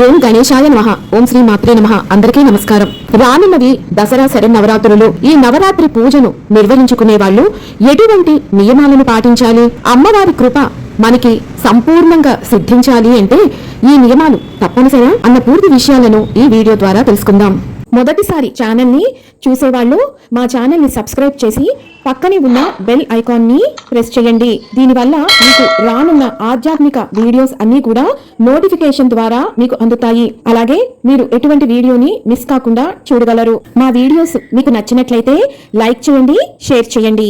ఓం గణేశాయ నమః. ఓం శ్రీ మాత్రే నమః. అందరికీ నమస్కారం. రానున్నది దసరా శరన్నవరాత్రులు. ఈ నవరాత్రి పూజను నిర్వహించుకునే వాళ్ళు ఎటువంటి నియమాలను పాటించాలి? అమ్మవారి కృప మనకి సంపూర్ణంగా సిద్ధించాలి అంటే ఈ నియమాలు తప్పనిసరిగా అన్న పూర్తి విషయాలను ఈ వీడియో ద్వారా తెలుసుకుందాం. మొదటిసారి ఛానల్ ని చూసేవాళ్ళు మా ఛానల్ ని సబ్స్క్రైబ్ చేసి పక్కనే ఉన్న బెల్ ఐకాన్ ని ప్రెస్ చేయండి. దీనివల్ల మీకు రానున్న ఆధ్యాత్మిక వీడియోస్ అన్ని కూడా నోటిఫికేషన్ ద్వారా మీకు అందుతాయి. అలాగే మీరు ఎటువంటి వీడియోని మిస్ కాకుండా చూడగలరు. మా వీడియోస్ మీకు నచ్చినట్లయితే లైక్ చేయండి, షేర్ చేయండి.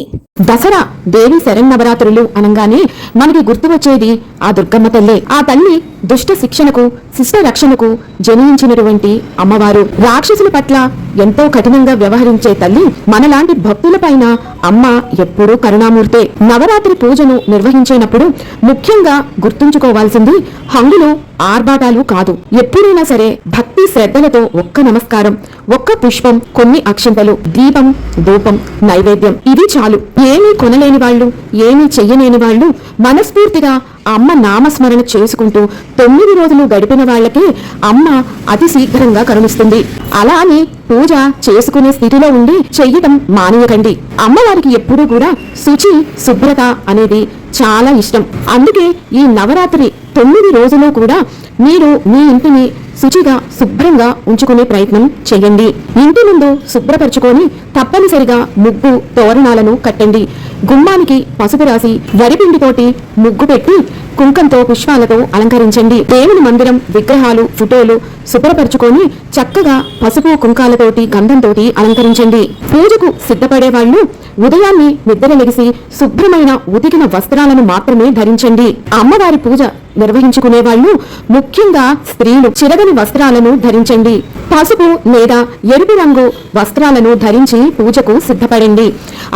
దసరా దేవి శరన్నవరాత్రులు అనగానే మనకి గుర్తు వచ్చేది ఆ దుర్గమ్మ తల్లి. ఆ తల్లి దుష్ట శిక్షణకు, శిష్ట రక్షణకు జనించినటువంటి అమ్మవారు. రాక్షసుల పట్ల ఎంతో కఠినంగా వ్యవహరించే తల్లి. మనలాంటి భక్తుల పైన అమ్మ ఎప్పుడూ కరుణామూర్తే. నవరాత్రి పూజను నిర్వహించేటప్పుడు ముఖ్యంగా గుర్తుంచుకోవాల్సింది హంగులు, ఆర్భాటాలు కాదు. ఎప్పుడైనా సరే భక్తి శ్రద్ధలతో ఒక్క నమస్కారం, ఒక్క పుష్పం, కొన్ని అక్షంతలు, దీపం, ధూపం, నైవేద్యం, ఇది చాలు. ఏమీ కొనలేని వాళ్ళు, ఏమీ చెయ్యలేని వాళ్ళు మనస్ఫూర్తిగా అమ్మ నామస్మరణ చేసుకుంటూ 9 రోజులు గడిపిన వాళ్ళకి అమ్మ అతి శీఘ్రంగా కరుణిస్తుంది. అలా అని పూజ చేసుకునే స్థితిలో ఉండి చెయ్యటం మానేయకండి. అమ్మవారికి ఎప్పుడూ కూడా శుచి, శుభ్రత అనేది చాలా ఇష్టం. అందుకే ఈ నవరాత్రి 9 రోజులు కూడా మీరు మీ ఇంటిని శుచిగా, శుభ్రంగా ఉంచుకునే ప్రయత్నం చేయండి. ఇంటి ముందు శుభ్రపరచుకొని తప్పనిసరిగా ముగ్గు, తోరణాలను కట్టండి. గుమ్మానికి పసుపు రాసి వరిపిండితోటి ముగ్గు పెట్టి కుంకంతో, పుష్పాలతో అలంకరించండి. దేవుని మందిరం, విగ్రహాలు, ఫోటోలు శుభ్రపరచుకొని చక్కగా పసుపు, కుంకాలతోటి, గంధంతోటి అలంకరించండి. పూజకు సిద్ధపడే వాళ్ళు ఉదయాన్ని నిద్రలెగిసి శుభ్రమైన ఉతికిన వస్త్రాలను మాత్రమే ధరించండి. అమ్మవారి పూజ నిర్వహించుకునే వాళ్ళు, ముఖ్యంగా స్త్రీలు, చిరగని వస్త్రాలను ధరించండి. పసుపు లేదా ఎరుపు రంగు వస్త్రాలను ధరించి పూజకు సిద్ధపడండి.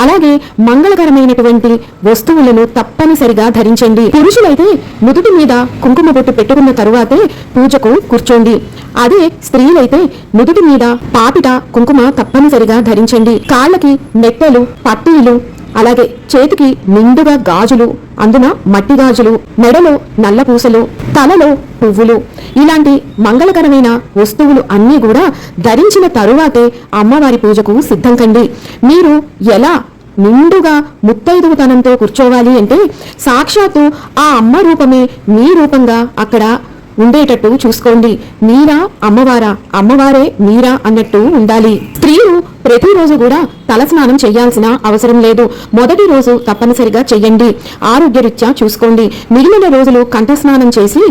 అలాగే మంగళకరమైనటువంటి వస్తువులను తప్పనిసరిగా ధరించండి. పురుషులైతే నుదుటి మీద కుంకుమ బొట్టు పెట్టుకున్న తరువాతే పూజకు కూర్చోండి. అదే స్త్రీలైతే నుదుటి మీద పాపిట, కుంకుమ తప్పనిసరిగా ధరించండి. కాళ్ళకి మెట్టెలు, పట్టీలు, అలాగే చేతికి నిండుగా గాజులు, అందున మట్టి గాజులు, మెడలో నల్ల పూసలు, తలలో పువ్వులు, ఇలాంటి మంగళకరమైన వస్తువులు అన్నీ కూడా ధరించిన తరువాతే అమ్మవారి పూజకు సిద్ధం కండి. మీరు ఎలా నిండుగా ముత్తైదువుతనంతో కూర్చోవాలి అంటే సాక్షాత్తు ఆ అమ్మ రూపమే మీ రూపంగా అక్కడ ఉండేటట్టు చూసుకోండి. మీరా అమ్మవారా, అమ్మవారే మీరా అన్నట్టు ఉండాలి. స్త్రీలు ప్రతిరోజు కూడా తలస్నానం చేయాల్సిన అవసరం లేదు. మొదటి రోజు తప్పనిసరిగా చెయ్యండి. ఆరోగ్యరీత్యా చూసుకోండి. మిగిలిన రోజులు కంఠస్నానం చేసి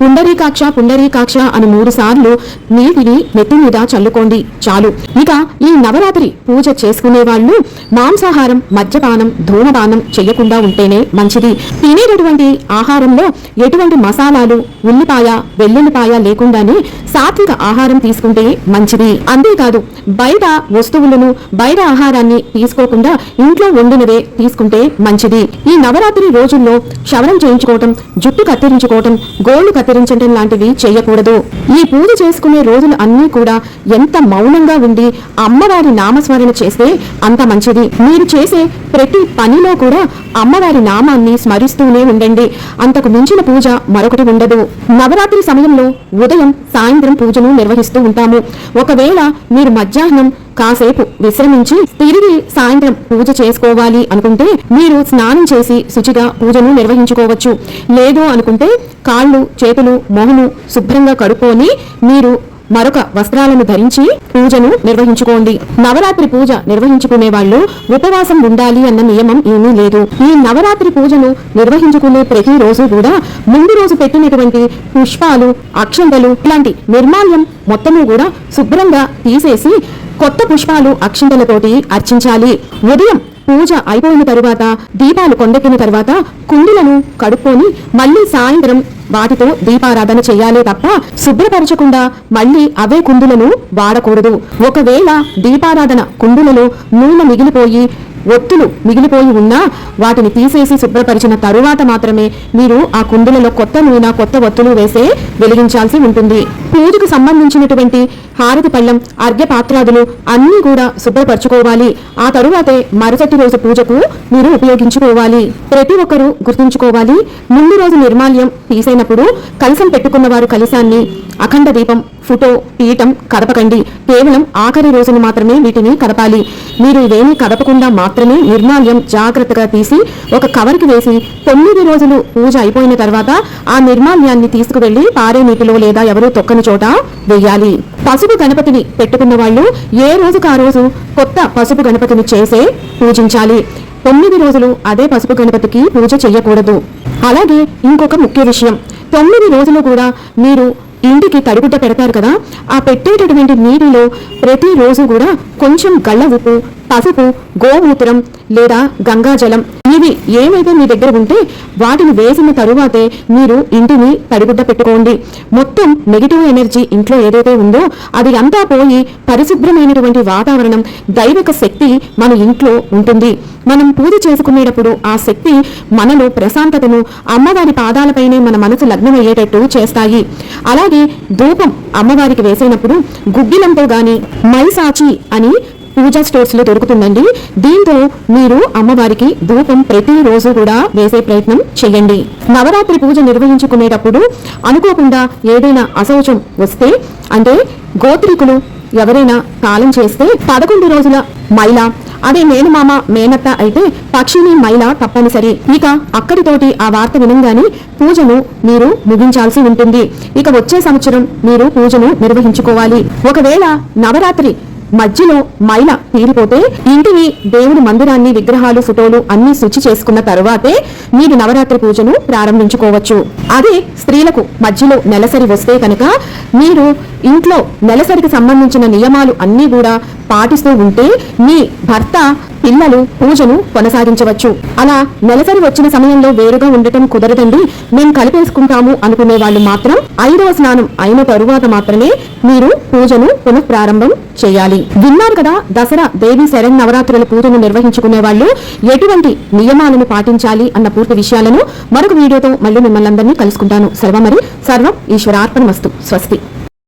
పుండరీకాక్ష పుండరీకాక్ష అని 3 సార్లు నీటిని నెత్తి మీద చల్లుకోండి, చాలు. ఇక ఈ నవరాత్రి పూజ చేసుకునే వాళ్ళు మాంసాహారం, మద్యపానం, ధూమపానం చేయకుండా ఉంటేనే మంచిది. తినేటటువంటి ఆహారంలో ఎటువంటి మసాలాలు, ఉల్లిపాయ, వెల్లుల్లిపాయ లేకుండానే సాత్విక ఆహారం తీసుకుంటే మంచిది. అంతేకాదు బయట వస్తువులను, బయట ఆహారాన్ని తీసుకోకుండా ఇంట్లో వండినవే తీసుకుంటే మంచిది. ఈ నవరాత్రి రోజుల్లో క్షవరం చేయించుకోవటం, జుట్టు కత్తిరించుకోవటం, గోళ్లు కత్తిరించడం లాంటివి చేయకూడదు. ఈ పూజ చేసుకునే రోజులు అన్నీ కూడా ఎంత మౌనంగా ఉండి అమ్మవారి నామస్మరణ చేస్తే అంత మంచిది. మీరు చేసే ప్రతి పనిలో కూడా అమ్మవారి నామాన్ని స్మరిస్తూనే ఉండండి. అంతకు మించిన పూజ మరొకటి ఉండదు. నవరాత్రి సమయంలో ఉదయం, సాయంత్రం పూజను నిర్వహిస్తూ ఉంటాము. ఒకవేళ మీరు మధ్యాహ్నం కాసేపు విశ్రమించి తిరిగి సాయంత్రం పూజ చేసుకోవాలి అనుకుంటే మీరు స్నానం చేసి శుచిగా పూజను నిర్వహించుకోవచ్చు. లేదు అనుకుంటే కాళ్ళు, చేతులు, మొహము శుభ్రంగా కడుక్కొని మీరు మరొక వస్త్రాలను ధరించి పూజను నిర్వహించుకోండి. నవరాత్రి పూజ నిర్వహించుకునే వాళ్ళు ఉపవాసం ఉండాలి అన్న నియమం ఏమీ లేదు. ఈ నవరాత్రి పూజను నిర్వహించుకునే ప్రతి రోజు కూడా ముందు రోజు పెట్టినటువంటి పుష్పాలు, అక్షంతలు ఇలాంటి నిర్మాల్యం మొత్తము కూడా శుభ్రంగా తీసేసి కొత్త పుష్పాలు, అక్షంతలతోటి అర్చించాలి. ఉదయం పూజ అయిపోయిన తరువాత, దీపాలు కొండెక్కిన తరువాత కుండులను కడుక్కొని మళ్ళీ సాయంత్రం వాటితో దీపారాధన చేయాలి తప్ప శుభ్రపరచకుండా మళ్ళీ అవే కుందులను వాడకూడదు. ఒకవేళ దీపారాధన కుండులలో నూనె మిగిలిపోయి ఒత్తులు మిగిలిపోయి ఉన్నా వాటిని తీసేసి శుభ్రపరిచిన తరువాత మాత్రమే మీరు ఆ కుందులలో కొత్త నూనె, కొత్త ఒత్తులు వేసే వెలిగించాల్సి ఉంటుంది. పూజకు సంబంధించినటువంటి హారతి పళ్ళం, అర్ఘ్య పాత్రాదులు అన్నీ కూడా శుభ్రపరచుకోవాలి. ఆ తరువాతే మరుసటి రోజు పూజకు మీరు ఉపయోగించుకోవాలి. ప్రతి ఒక్కరూ గుర్తుంచుకోవాలి, ముందు రోజు నిర్మాల్యం తీసేనప్పుడు కలశం పెట్టుకున్న వారు కలశాన్ని, అఖండ దీపం, ఫోటో, పీఠం కదపకండి. కేవలం ఆఖరి రోజును మాత్రమే వీటిని కదపాలి. మీరు ఇవేమీ కదపకుండా మాత్రమే నిర్మాల్యం జాగ్రత్తగా తీసి ఒక కవర్కి వేసి 9 రోజులు పూజ అయిపోయిన తర్వాత ఆ నిర్మాల్యాన్ని తీసుకువెళ్లి పారే నీటిలో లేదా ఎవరూ తొక్కని చోట వేయాలి. పసుపు గణపతిని పెట్టుకున్న వాళ్ళు ఏ రోజుకు ఆ రోజు కొత్త పసుపు గణపతిని చేసే పూజించాలి. 9 రోజులు అదే పసుపు గణపతికి పూజ చేయకూడదు. అలాగే ఇంకొక ముఖ్య విషయం, 9 రోజులు కూడా మీరు ఇంటికి తడిగుడ్డ పెడతారు కదా, ఆ పెట్టేటటువంటి నీటిలో ప్రతిరోజు కూడా కొంచెం గళ్ళ ఉప్పు, పసుపు, గోమూత్రం లేదా గంగాజలం ఇవి ఏమైతే మీ దగ్గర ఉంటే వాటిని వేసిన తరువాతే మీరు ఇంటిని తడిగుడ్డ పెట్టుకోండి. మొత్తం నెగిటివ్ ఎనర్జీ ఇంట్లో ఏదైతే ఉందో అది అంతా పోయి పరిశుభ్రమైనటువంటి వాతావరణం, దైవిక శక్తి మన ఇంట్లో ఉంటుంది. మనం పూజ చేసుకునేటప్పుడు ఆ శక్తి మనలో ప్రశాంతతను, అమ్మవారి పాదాలపైనే మన మనసు లగ్నమయ్యేటట్టు చేస్తాయి. అలాగే ధూపం అమ్మవారికి వేసేటప్పుడు గుగ్గిలంతో గాని మైసాచి అని పూజా స్టోర్స్ లో దొరుకుతుందండి. దీంతో మీరు అమ్మవారికి ధూపం ప్రతిరోజు కూడా వేసే ప్రయత్నం చేయండి. నవరాత్రి పూజ నిర్వహించుకునేటప్పుడు అనుకోకుండా ఏదైనా అశౌచం వస్తే, అంటే గోత్రికులు ఎవరైనా కాలం చేస్తే 11 రోజుల మైల, అదే మేనమామ మేనత్త అయితే పక్షిని మైల తప్పనిసరి. ఇక అక్కడితోటి ఆ వార్త వినంగానే పూజను మీరు ముగించాల్సి ఉంటుంది. ఇక వచ్చే సంవత్సరం మీరు పూజను నిర్వహించుకోవాలి. ఒకవేళ నవరాత్రి మధ్యలో మైల తీరిపోతే ఇంటిని, దేవుడి మందిరాన్ని, విగ్రహాలు, ఫోటోలు అన్ని శుచి చేసుకున్న తరువాతే మీరు నవరాత్రి పూజను ప్రారంభించుకోవచ్చు. అదే స్త్రీలకు మధ్యలో నెలసరి వస్తే కనుక మీరు ఇంట్లో నెలసరికి సంబంధించిన నియమాలు అన్నీ కూడా పాటిస్తూ ఉంటే మీ భర్త, పిల్లలు పూజను కొనసాగించవచ్చు. అలా నెలసరి వచ్చిన సమయంలో వేరుగా ఉండటం కుదరదండి, మేము కలిపేసుకుంటాము అనుకునే వాళ్ళు మాత్రం 5వ స్నానం అయిన తరువాత మాత్రమే మీరు పూజను పునఃప్రారంభం చేయాలి. విన్నారు కదా, దసరా దేవి శరన్నవరాత్రుల పూజను నిర్వహించుకునే వాళ్ళు ఎటువంటి నియమాలను పాటించాలి అన్న పూర్తి విషయాలను మరొక వీడియోతో మళ్ళీ మిమ్మల్ని అందరినీ కలుసుకుంటాను. సర్వం ఈశ్వరార్పణమస్తు. స్వస్తి.